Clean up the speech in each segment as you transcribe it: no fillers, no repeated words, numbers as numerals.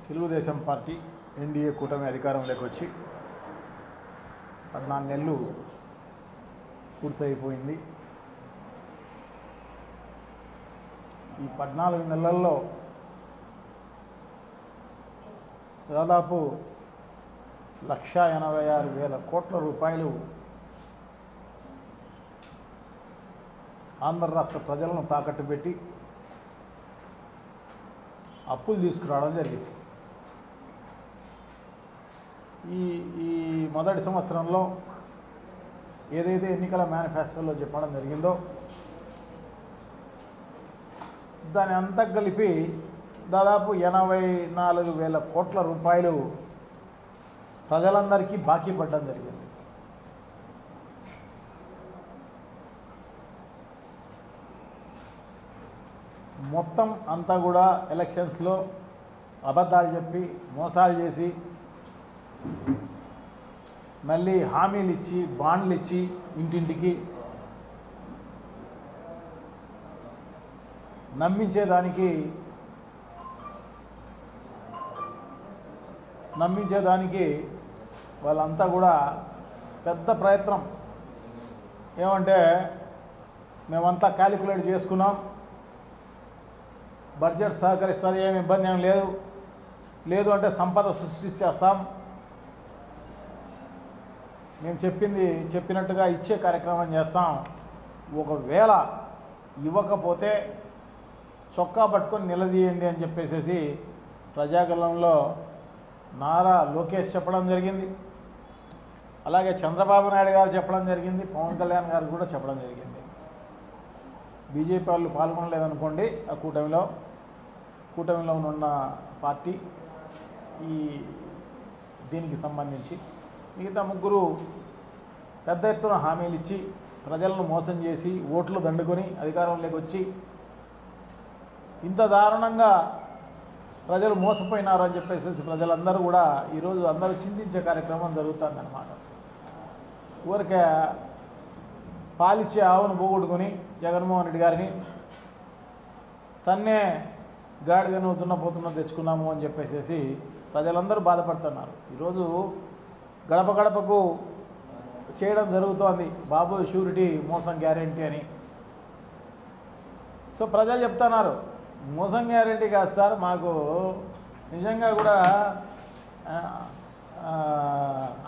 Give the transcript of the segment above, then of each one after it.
Telugu Desam party NDA కూటమి అధికారంలోకి వచ్చి 14 నెలలు పూర్తయిపోయింది. ఈ 14 నెలల్లో దాదాపు 1,86,000 కోట్ల రూపాయలు ఆంధ్ర రాష్ట్ర ప్రజలను తాకట్టు పెట్టి అప్పులు తీసుకురావడం జరిగింది. ఈ మొదటి సంవత్సరంలో ఏదైతే ఎన్నికల మేనిఫెస్టోలో చెప్పడం జరిగిందో దాని అంతా కలిపి దాదాపు 84,000 కోట్ల రూపాయలు ప్రజలందరికీ బాకీ పడడం జరిగింది. మొత్తం అంతా కూడా ఎలక్షన్స్లో అబద్ధాలు చెప్పి మోసాలు చేసి మళ్ళీ హామీలు ఇచ్చి బాండ్లు ఇచ్చి ఇంటింటికి నమ్మించేదానికి వాళ్ళంతా కూడా పెద్ద ప్రయత్నం. ఏమంటే మేమంతా క్యాలిక్యులేట్ చేసుకున్నాం, బడ్జెట్ సహకరిస్తుంది, ఏమి ఇబ్బంది ఏం లేదు అంటే సంపద సృష్టించేస్తాం, మేము చెప్పినట్టుగా ఇచ్చే కార్యక్రమం చేస్తాం, ఒకవేళ ఇవ్వకపోతే చొక్కా పట్టుకొని నిలదీయండి అని చెప్పేసి ప్రజాగలంలో నారా లోకేష్ చెప్పడం జరిగింది. అలాగే చంద్రబాబు నాయుడు గారు చెప్పడం జరిగింది, పవన్ కళ్యాణ్ గారు కూడా చెప్పడం జరిగింది. బీజేపీ వాళ్ళు పాల్గొనలేదనుకోండి ఆ కూటమిలో ఉన్న పార్టీ దీనికి సంబంధించి మిగతా ముగ్గురు పెద్ద ఎత్తున హామీలు ఇచ్చి ప్రజలను మోసం చేసి ఓట్లు దండుకొని అధికారంలోకి వచ్చి ఇంత దారుణంగా ప్రజలు మోసపోయినారు అని చెప్పేసి ప్రజలందరూ కూడా ఈరోజు అందరూ చింతించే కార్యక్రమం జరుగుతుందన్నమాట. ఊరికే పాలిచ్చే ఆవును పోగొట్టుకొని జగన్మోహన్ రెడ్డి గారిని తన్నే గాడిదను దున్నపోతున్న తెచ్చుకున్నాము అని చెప్పేసి ప్రజలందరూ బాధపడుతున్నారు. ఈరోజు గడప గడపకు చేయడం జరుగుతోంది బాబు షూరిటీ మోసం గ్యారెంటీ అని. సో ప్రజలు చెప్తున్నారు మోసం గ్యారెంటీ కాదు సార్, మాకు నిజంగా కూడా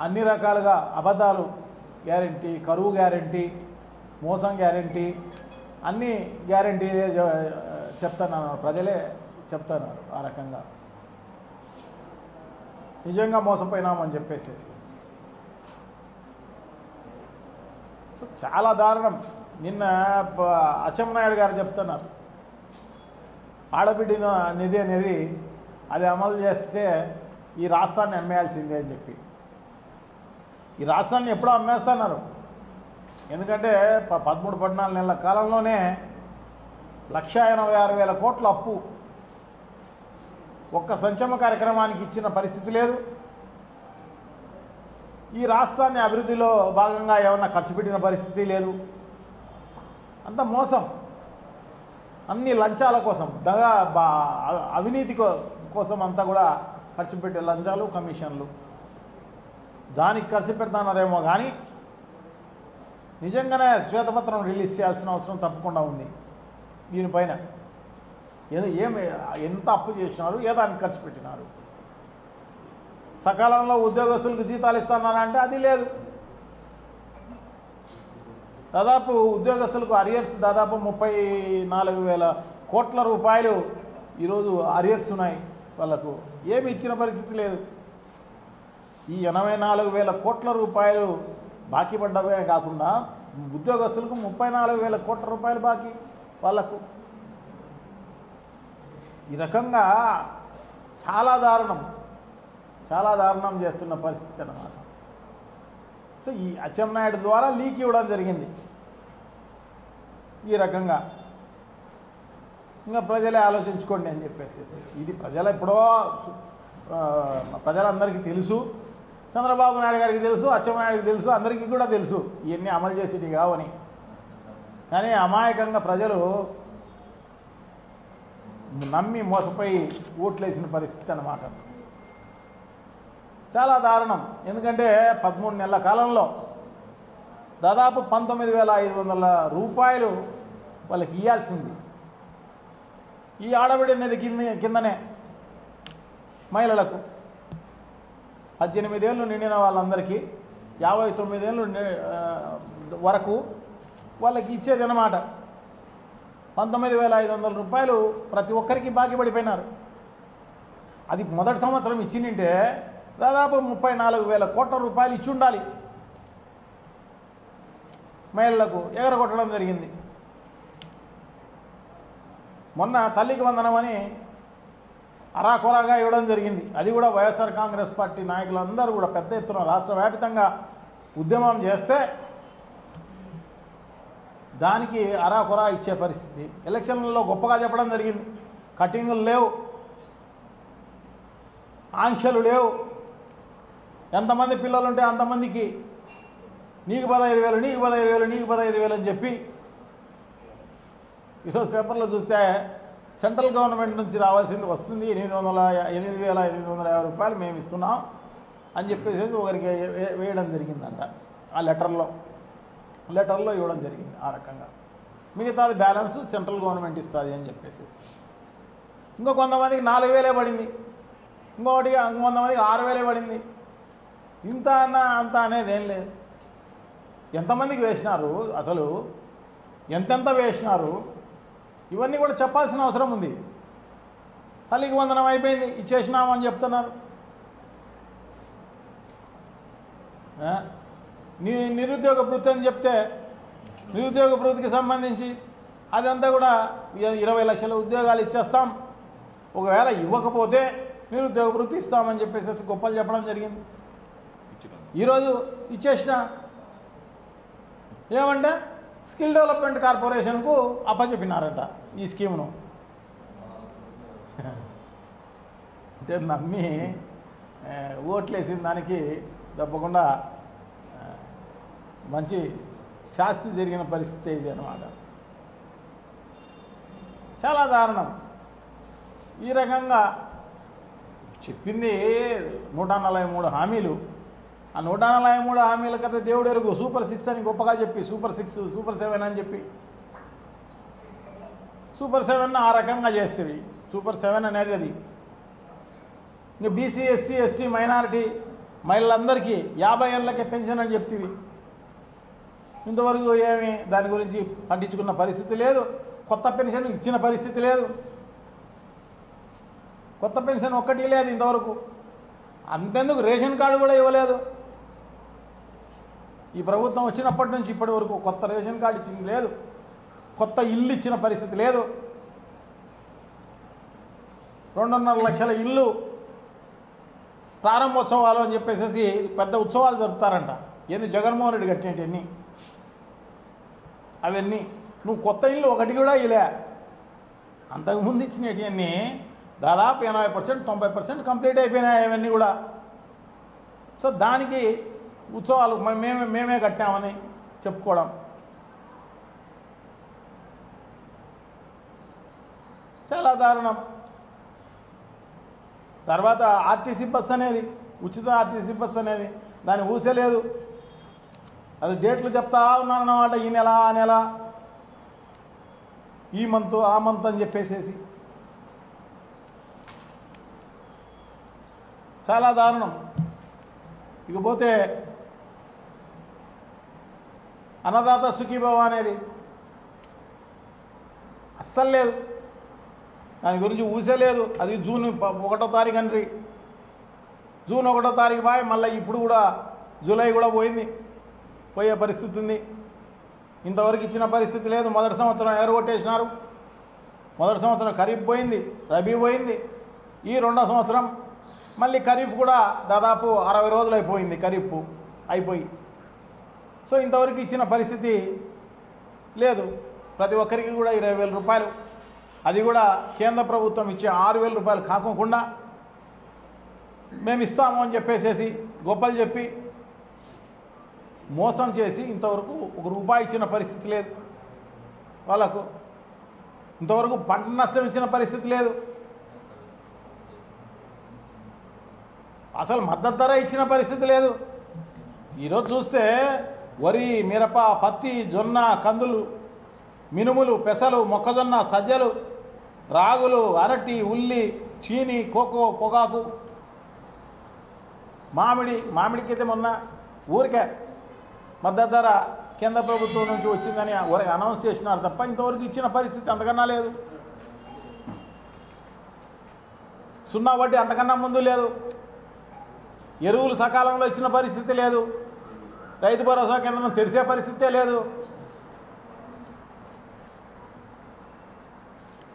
అన్ని రకాలుగా అబద్ధాలు గ్యారెంటీ, కరువు గ్యారెంటీ, మోసం గ్యారెంటీ, అన్ని గ్యారెంటీలే చెప్తున్నారు, ప్రజలే చెప్తున్నారు. ఆ రకంగా నిజంగా మోసపోయినామని చెప్పేసి సో చాలా దారుణం. నిన్న అచ్చెన్నాయుడు గారు చెప్తున్నారు ఆడబిడ్డ నిధి అనేది అది అమలు చేస్తే ఈ రాష్ట్రాన్ని అమ్మేయాల్సిందే అని చెప్పి. ఈ రాష్ట్రాన్ని ఎప్పుడో అమ్మేస్తున్నారు. ఎందుకంటే 13-14 నెలల కాలంలోనే 1,86,000 కోట్ల అప్పు ఒక్క సంక్షేమ కార్యక్రమానికి ఇచ్చిన పరిస్థితి లేదు. ఈ రాష్ట్రాన్ని అభివృద్ధిలో భాగంగా ఏమన్నా ఖర్చు పెట్టిన పరిస్థితి లేదు. అంత మోసం, అన్ని లంచాల కోసం, అవినీతి కోసం అంతా కూడా ఖర్చు పెట్టే లంచాలు, కమిషన్లు, దానికి ఖర్చు పెడతానారేమో కానీ నిజంగానే శ్వేతపత్రం రిలీజ్ చేయాల్సిన అవసరం తప్పకుండా ఉంది. దీనిపైన ఎంత అప్పు చేసినారు, ఏ దానికి ఖర్చు పెట్టినారు, సకాలంలో ఉద్యోగస్తులకు జీతాలు ఇస్తున్నారంటే అది లేదు. దాదాపు ఉద్యోగస్తులకు అరియర్స్ దాదాపు 34,000 కోట్ల రూపాయలు ఈరోజు అరియర్స్ ఉన్నాయి. వాళ్ళకు ఏమి ఇచ్చిన పరిస్థితి లేదు. ఈ 84,000 కోట్ల రూపాయలు బాకీ పడ్డవే కాకుండా ఉద్యోగస్తులకు 34,000 కోట్ల రూపాయలు బాకీ వాళ్ళకు. ఈ రకంగా చాలా దారుణం చేస్తున్న పరిస్థితి అన్నమాట. సో ఈ అచ్చెన్నాయుడు ద్వారా లీక్ ఇవ్వడం జరిగింది. ఈ రకంగా ఇంకా ప్రజలే ఆలోచించుకోండి అని చెప్పేసి ఇది ప్రజలందరికీ తెలుసు, చంద్రబాబు నాయుడు గారికి తెలుసు, అచ్చెన్నాయుడికి తెలుసు, అందరికీ కూడా తెలుసు ఇవన్నీ అమలు చేసేది కావని. కానీ అమాయకంగా ప్రజలు నమ్మి మోసపోయి ఓట్లేసిన పరిస్థితి అన్నమాట. చాలా దారుణం. ఎందుకంటే 13 నెలల కాలంలో దాదాపు 19,500 రూపాయలు వాళ్ళకి ఇవ్వాల్సింది. ఈ ఆడబిడ్డ అనేది కిందనే మహిళలకు 18 ఏళ్ళు నిండిన వాళ్ళందరికీ 59 ఏళ్ళు వరకు వాళ్ళకి ఇచ్చేది అన్నమాట. 19,500 రూపాయలు ప్రతి ఒక్కరికి బాకీ పడిపోయినారు. అది మొదటి సంవత్సరం ఇచ్చిందంటే దాదాపు 34,000 కోట్ల రూపాయలు ఇచ్చి ఉండాలి. మహిళలకు ఎగరగొట్టడం జరిగింది. మొన్న తల్లికి వందనం అని అరాకొరాగా ఇవ్వడం జరిగింది. అది కూడా వైఎస్ఆర్ కాంగ్రెస్ పార్టీ నాయకులందరూ కూడా పెద్ద ఎత్తున రాష్ట్ర వ్యాప్తంగా ఉద్యమం చేస్తే దానికి అరాకొరా ఇచ్చే పరిస్థితి. ఎలక్షన్లలో గొప్పగా చెప్పడం జరిగింది. కటింగులు లేవు, ఆంక్షలు లేవు, ఎంతమంది పిల్లలు ఉంటే అంతమందికి నీకు 15,000 నీకు 15,000 నీకు 15,000 అని చెప్పి ఈరోజు పేపర్లో చూస్తే సెంట్రల్ గవర్నమెంట్ నుంచి రావాల్సింది వస్తుంది 8,850 రూపాయలు మేము ఇస్తున్నాం అని చెప్పేసి ఒకరికి వేయడం జరిగిందంట. ఆ లెటర్లో ఇవ్వడం జరిగింది. ఆ రకంగా మిగతాది బ్యాలెన్స్ సెంట్రల్ గవర్నమెంట్ ఇస్తుంది అని చెప్పేసి. ఇంకో కొంతమందికి 4,000 పడింది, ఇంకొకటి కొంతమందికి 6,000 పడింది. ఇంత అన్న అంత అనేది ఏం లేదు. ఎంతమందికి వేసినారు, అసలు ఎంతెంత వేసినారు, ఇవన్నీ కూడా చెప్పాల్సిన అవసరం ఉంది. తల్లికి వందనం అయిపోయింది ఇచ్చేసినామని చెప్తున్నారు. నిరుద్యోగ భృతి అని చెప్తే నిరుద్యోగ భృతికి సంబంధించి అదంతా కూడా 20 లక్షల ఉద్యోగాలు ఇచ్చేస్తాం, ఒకవేళ ఇవ్వకపోతే నిరుద్యోగ భృతి ఇస్తామని చెప్పేసి గొప్పలు చెప్పడం జరిగింది. ఈరోజు ఇచ్చేసిన ఏమంటే స్కిల్ డెవలప్మెంట్ కార్పొరేషన్కు అప్పచెప్పినారట ఈ స్కీమును. అంటే నమ్మి ఓట్లేసిన దానికి తప్పకుండా మంచి శాస్తి జరిగిన పరిస్థితి ఇది అన్నమాట. చాలా దారుణం. ఈ రకంగా చెప్పింది 143 హామీలు. ఆ 143 హామీల కథ దేవుడు ఎరుగు. సూపర్ 6 అని గొప్పగా చెప్పి సూపర్ 6 సూపర్ 7 అని చెప్పి సూపర్ 7 ఆ రకంగా చేసేవి. సూపర్ 7 అనేది అది. ఇంకా బీసీ ఎస్సీ ఎస్టీ మైనారిటీ మహిళలందరికీ 50 ఏళ్ళకే పెన్షన్ అని చెప్తీవి. ఇంతవరకు ఏమి దాని గురించి పట్టించుకున్న పరిస్థితి లేదు. కొత్త పెన్షన్ ఇచ్చిన పరిస్థితి లేదు. కొత్త పెన్షన్ ఒక్కటి లేదు ఇంతవరకు. అంతెందుకు రేషన్ కార్డు కూడా ఇవ్వలేదు. ఈ ప్రభుత్వం వచ్చినప్పటి నుంచి ఇప్పటి వరకు కొత్త రేషన్ కార్డు ఇచ్చింది లేదు, కొత్త ఇల్లు ఇచ్చిన పరిస్థితి లేదు. 2.5 లక్షల ఇల్లు ప్రారంభోత్సవాలు అని చెప్పేసి పెద్ద ఉత్సవాలు జరుపుతారంట. ఏంది జగన్మోహన్ రెడ్డి కట్టినవన్నీ అవన్నీ. నువ్వు కొత్త ఇల్లు ఒకటి కూడా ఇలే. అంతకుముందు ఇచ్చినవన్నీ దాదాపు 80% 90% కంప్లీట్ అయిపోయినాయి అవన్నీ కూడా. సో దానికి ఉత్సవాలు మేమే కట్టామని చెప్పుకోవడం చాలా దారుణం. తర్వాత ఆర్టీసీ బస్ అనేది, ఉచిత ఆర్టీసీ బస్ అనేది దాన్ని ఊసేలేదు. అది డేట్లు చెప్తా ఉన్నారన్నమాట. ఈ నెల ఆ నెల, ఈ మంత్ ఆ మంత్ అని చెప్పేసేసి చాలా దారుణం. ఇకపోతే అన్నదాత సుఖీభవ అనేది అస్సలు లేదు. దాని గురించి ఊసేలేదు. అది జూన్ 1వ తారీఖు అండి. జూన్ 1వ తారీఖు బాయ్. మళ్ళీ ఇప్పుడు కూడా జూలై కూడా పోయే పరిస్థితి ఉంది. ఇంతవరకు ఇచ్చిన పరిస్థితి లేదు. మొదటి సంవత్సరం ఎగరగొట్టేసినారు. మొదటి సంవత్సరం ఖరీఫ్ పోయింది, రబీ పోయింది. ఈ 2వ సంవత్సరం మళ్ళీ ఖరీఫ్ కూడా దాదాపు 60 రోజులు అయిపోయింది ఖరీఫ్ అయిపోయి. సో ఇంతవరకు ఇచ్చిన పరిస్థితి లేదు. ప్రతి ఒక్కరికి కూడా 20,000 రూపాయలు, అది కూడా కేంద్ర ప్రభుత్వం ఇచ్చే 6,000 రూపాయలు కాకుండా మేము ఇస్తాము అని చెప్పేసేసి గొప్పలు చెప్పి మోసం చేసి ఇంతవరకు 1 రూపాయి ఇచ్చిన పరిస్థితి లేదు వాళ్ళకు. ఇంతవరకు పంట నష్టం ఇచ్చిన పరిస్థితి లేదు. అసలు మద్దతు ధర ఇచ్చిన పరిస్థితి లేదు. ఈరోజు చూస్తే వరి, మిరప, పత్తి, జొన్న, కందులు, మినుములు, పెసలు, మొక్కజొన్న, సజ్జలు, రాగులు, అరటి, ఉల్లి, చీని, కోకో, పొగాకు, మామిడికైతే మొన్న ఊరికే మద్దతు ధర కేంద్ర ప్రభుత్వం నుంచి వచ్చిందని ఊరికి అనౌన్స్ చేసినారు తప్ప ఇంతవరకు ఇచ్చిన పరిస్థితి అంతకన్నా లేదు. సున్నా వడ్డీ అంతకన్నా ముందు లేదు. ఎరువులు సకాలంలో ఇచ్చిన పరిస్థితి లేదు. రైతు భరోసా కేంద్రం తెరిచే పరిస్థితే లేదు.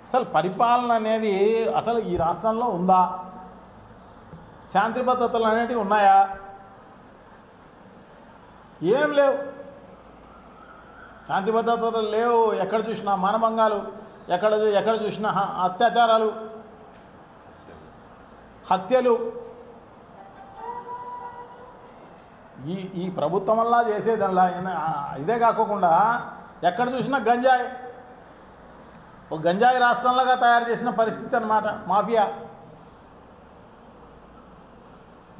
అసలు పరిపాలన అనేది అసలు ఈ రాష్ట్రంలో ఉందా? శాంతి భద్రతలు అనేటివి ఉన్నాయా? ఏం లేవు. శాంతి భద్రతలు లేవు. ఎక్కడ చూసినా మానభంగాలు, ఎక్కడ చూసినా అత్యాచారాలు, హత్యలు. ఈ ప్రభుత్వం వల్ల చేసేదల్లా ఇదే కాకుండా ఎక్కడ చూసినా గంజాయి, ఒక గంజాయి రాష్ట్రంలాగా తయారు చేసిన పరిస్థితి అన్నమాట. మాఫియా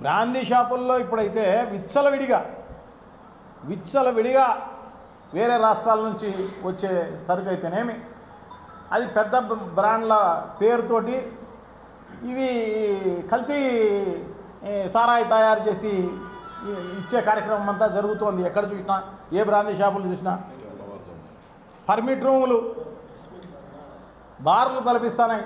బ్రాందీ షాపుల్లో ఇప్పుడైతే విచ్చలవిడిగా వేరే రాష్ట్రాల నుంచి వచ్చే సరుకు అయితేనేమి, అది పెద్ద బ్రాండ్ల పేరుతోటి ఇవి కల్తీ సారాయి తయారు చేసి ఇచ్చే కార్యక్రమం అంతా జరుగుతోంది. ఎక్కడ చూసినా, ఏ బ్రాందీ షాపులు చూసినా పర్మిట్ రూములు, బార్లు తలపిస్తున్నాయి.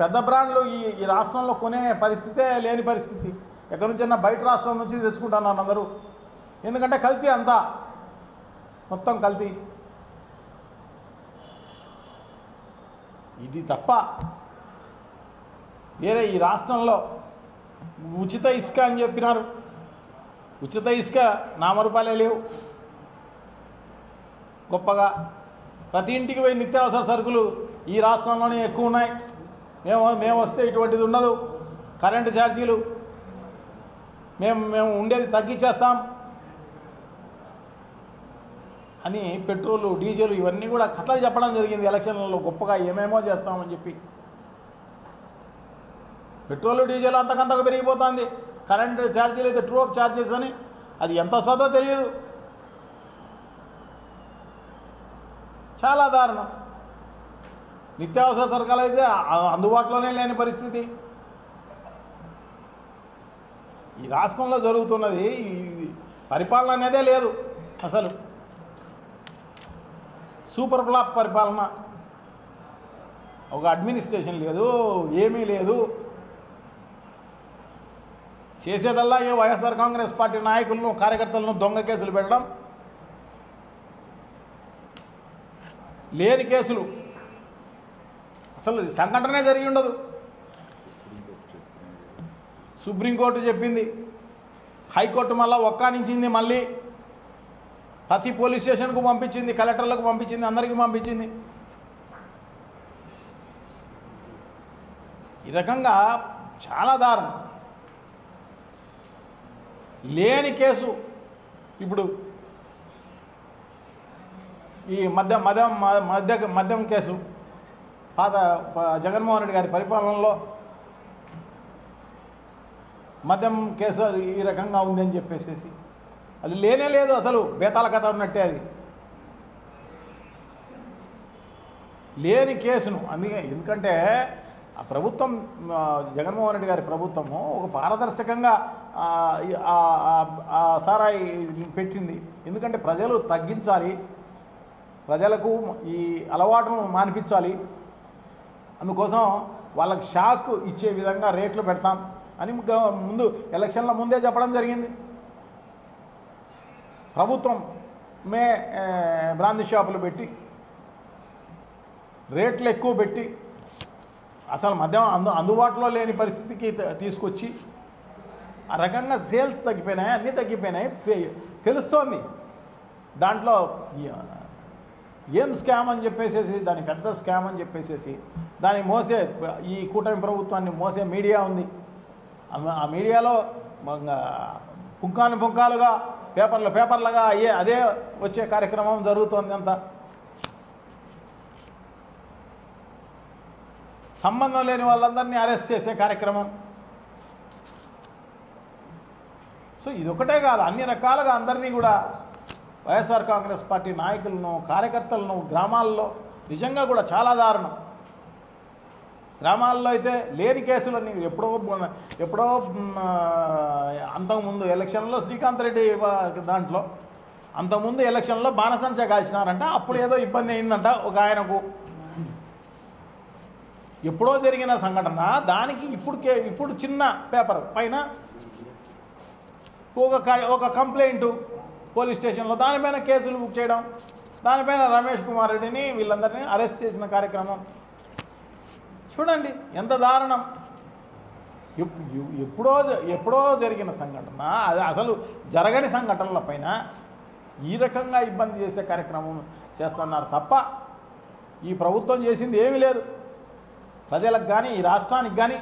పెద్ద బ్రాండ్లు ఈ రాష్ట్రంలో కొనే పరిస్థితే లేని పరిస్థితి. ఎక్కడి నుంచైనా బయట రాష్ట్రం నుంచి తెచ్చుకుంటున్నారు అందరూ. ఎందుకంటే కల్తీ అంతా, మొత్తం కల్తీ. ఇది తప్ప వేరే ఈ రాష్ట్రంలో ఉచిత ఇసుక అని చెప్పినారు. ఉచిత ఇసుక నామరూపాలే లేవు. గొప్పగా ప్రతి ఇంటికి పోయి నిత్యావసర సరుకులు ఈ రాష్ట్రంలోనే ఎక్కువ ఉన్నాయి. మేము వస్తే ఇటువంటిది ఉండదు. కరెంటు ఛార్జీలు మేము ఉండేది తగ్గించేస్తాం అని పెట్రోలు, డీజిల్ ఇవన్నీ కూడా కథలు చెప్పడం జరిగింది ఎలక్షన్లలో. గొప్పగా ఏమేమో చేస్తామని చెప్పి పెట్రోలు, డీజిల్ అంతకంతకు పెరిగిపోతుంది. కరెంటు ఛార్జీలు అయితే ట్రూ అప్ ఛార్జెస్ అని, అది ఎంత వస్తుందో తెలియదు. చాలా దారుణం. నిత్యావసర సరుకులు అయితే అందుబాటులోనే లేని పరిస్థితి. ఈ రాష్ట్రంలో జరుగుతున్నది పరిపాలన అనేదే లేదు. అసలు సూపర్ ఫ్లాప్ పరిపాలన. ఒక అడ్మినిస్ట్రేషన్ లేదు, ఏమీ లేదు. చేసేదల్లా ఏ వైఎస్ఆర్ కాంగ్రెస్ పార్టీ నాయకులను, కార్యకర్తలను దొంగ కేసులు పెట్టడం, లేని కేసులు. అసలు సంఘటనే జరిగి ఉండదు. సుప్రీంకోర్టు చెప్పింది, హైకోర్టు మళ్ళీ ఒక్కానించింది, మళ్ళీ ప్రతి పోలీస్ స్టేషన్కు పంపించింది, కలెక్టర్లకు పంపించింది, అందరికీ పంపించింది. ఈ రకంగా చాలా దారుణం. లేని కేసు ఇప్పుడు ఈ మద్యం కేసు పాత జగన్మోహన్ రెడ్డి గారి పరిపాలనలో మద్యం కేసు ఈ రకంగా ఉందని చెప్పేసి అది లేనే లేదు. అసలు బేతాల కథ ఉన్నట్టే అది. లేని కేసును అందుకే, ఎందుకంటే ఆ ప్రభుత్వం, జగన్మోహన్ రెడ్డి గారి ప్రభుత్వము ఒక పారదర్శకంగా సారాయి పెట్టింది. ఎందుకంటే ప్రజలు తగ్గించాలి, ప్రజలకు ఈ అలవాటును మానిపించాలి. అందుకోసం వాళ్ళకి షాక్ ఇచ్చే విధంగా రేట్లు పెడతాం అని ముందు ఎలక్షన్ల ముందే చెప్పడం జరిగింది. ప్రభుత్వం బ్రాందీ షాపులు పెట్టి రేట్లు ఎక్కువ పెట్టి అసలు మద్యం అందుబాటులో లేని పరిస్థితికి తీసుకొచ్చి ఆ రకంగా సేల్స్ తగ్గిపోయినాయి, అన్నీ తగ్గిపోయినాయి తెలుస్తోంది. దాంట్లో ఏం స్కామ్ అని చెప్పేసి, దాని పెద్ద స్కామ్ అని చెప్పేసి దాన్ని మోసే, ఈ కూటమి ప్రభుత్వాన్ని మోసే మీడియా ఉంది. ఆ మీడియాలో పుంకాలుగా పేపర్లుగా అదే వచ్చే కార్యక్రమం జరుగుతోంది. అంతా సంబంధం లేని వాళ్ళందరినీ అరెస్ట్ చేసే కార్యక్రమం సో ఇదొకటే కాదు, అన్ని రకాలుగా అందరినీ కూడా వైఎస్ఆర్ కాంగ్రెస్ పార్టీ నాయకులను, కార్యకర్తలను గ్రామాల్లో నిజంగా కూడా చాలా దారుణం. గ్రామాల్లో అయితే లేని కేసులన్నీ ఎప్పుడో అంతకుముందు ఎలక్షన్లో శ్రీకాంత్ రెడ్డి దాంట్లో అంతకుముందు ఎలక్షన్లో బాణసంచా కాల్చినారంట, అప్పుడు ఏదో ఇబ్బంది అయిందంట ఒక ఆయనకు. ఎప్పుడో జరిగిన సంఘటన దానికి ఇప్పుడు చిన్న పేపర్ పైన ఒక కంప్లైంట్ పోలీస్ స్టేషన్లో దానిపైన కేసులు బుక్ చేయడం, దానిపైన రమేష్ కుమార్ రెడ్డిని వీళ్ళందరినీ అరెస్ట్ చేసిన కార్యక్రమం చూడండి ఎంత దారుణం. ఎప్పుడో జరిగిన సంఘటన, అది అసలు జరగని సంఘటనల పైన ఈ రకంగా ఇబ్బంది చేసే కార్యక్రమం చేస్తున్నారు తప్ప ఈ ప్రభుత్వం చేసింది ఏమీ లేదు. ప్రజలకు కానీ ఈ రాష్ట్రానికి కానీ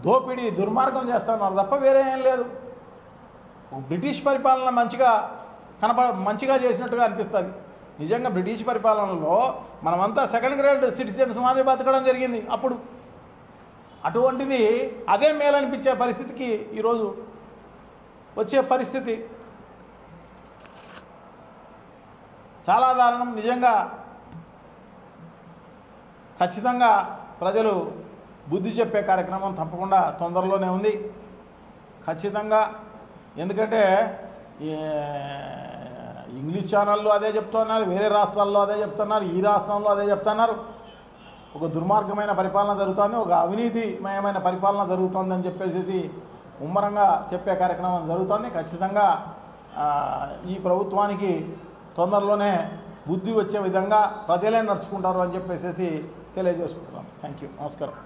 దోపిడీ దుర్మార్గం చేస్తున్నారు తప్ప వేరే ఏం లేదు. బ్రిటిష్ పరిపాలన మంచిగా చేసినట్టుగా అనిపిస్తుంది. నిజంగా బ్రిటిష్ పరిపాలనలో మనమంతా సెకండ్ గ్రేడ్ సిటిజన్స్ మాదిరి బతకడం జరిగింది అప్పుడు. అటువంటిది అదే మేలనిపించే పరిస్థితికి ఈరోజు వచ్చే పరిస్థితి చాలా దారుణం. నిజంగా ఖచ్చితంగా ప్రజలు బుద్ధి చెప్పే కార్యక్రమం తప్పకుండా తొందరలోనే ఉంది ఖచ్చితంగా. ఎందుకంటే ఇంగ్లీష్ ఛానళ్ళు అదే చెప్తున్నారు, వేరే రాష్ట్రాల్లో అదే చెప్తున్నారు, ఈ రాష్ట్రంలో అదే చెప్తున్నారు. ఒక దుర్మార్గమైన పరిపాలన జరుగుతుంది, ఒక అవినీతిమయమైన పరిపాలన జరుగుతుందని చెప్పేసి ముమ్మరంగా చెప్పే కార్యక్రమం జరుగుతుంది. ఖచ్చితంగా ఈ ప్రభుత్వానికి తొందరలోనే బుద్ధి వచ్చే విధంగా ప్రజలే నడుచుకుంటారు అని చెప్పేసి తెలియజేసుకుంటున్నాం. Thank you. నమస్కారం.